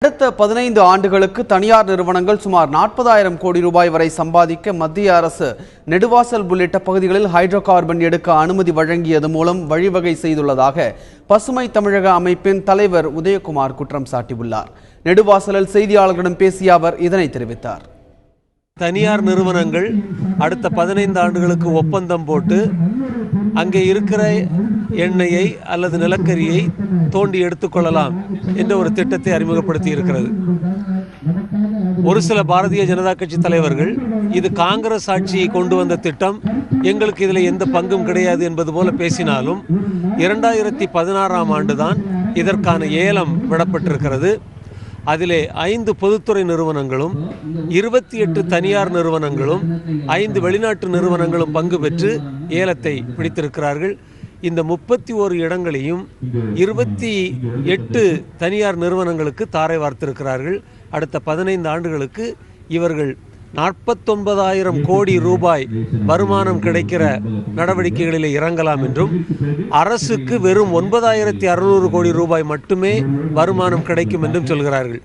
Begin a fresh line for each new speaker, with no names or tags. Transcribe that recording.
அடுத்த 15 ஆண்டுகளுக்கு தனியார் நிறுவனங்கள் சுமார் 40,000 கோடி ரூபாய் வரை சம்பாதிக்க மத்திய அரசு நெடுவாசல் உள்ளிட்ட பகுதிகளில் ஹைட்ரோ கார்பன் எடுக்க அனுமதி வழங்கியது மூலம் வழிவகை செய்துள்ளதாக பசுமை தமிழக அமைப்பின் தலைவர் உதயகுமார் குற்றம் சாட்டியுள்ளார். நெடுவாசலில் செய்தியாளர்களிடம் பேசிய அவர் இதனை தெரிவித்தார்.
தனியார் நிறுவனங்கள் அடுத்த 15 ஆண்டுகளுக்கு ஒப்பந்தம் போட்டு அங்கே இருக்கிற எண்ணெயை அல்லது நிலக்கரியை தோண்டி எடுத்துக்கொள்ளலாம் என்ற ஒரு திட்டத்தை அறிமுகப்படுத்தி இருக்கிறது. ஒரு சில பாரதிய ஜனதா கட்சி தலைவர்கள் இது காங்கிரஸ் ஆட்சியை கொண்டு வந்த திட்டம், எங்களுக்கு இதில் எந்த பங்கும் கிடையாது என்பது போல பேசினாலும் 2016ஆம் ஆண்டுதான் இதற்கான ஏலம் விடப்பட்டிருக்கிறது. அதிலே 5 பொதுத்துறை நிறுவனங்களும் 28 தனியார் நிறுவனங்களும் 5 வெளிநாட்டு நிறுவனங்களும் பங்கு பெற்று ஏலத்தை பிடித்திருக்கிறார்கள். இந்த 31 இடங்களையும் 28 தனியார் நிறுவனங்களுக்கு தாரை வார்த்திருக்கிறார்கள். அடுத்த 15 ஆண்டுகளுக்கு இவர்கள் 49,000 கோடி ரூபாய் வருமானம் கிடைக்கிற நடவடிக்கைகளில் இறங்கலாம் என்றும், அரசுக்கு வெறும் 9,600 கோடி ரூபாய் மட்டுமே வருமானம் கிடைக்கும் என்றும் சொல்கிறார்கள்.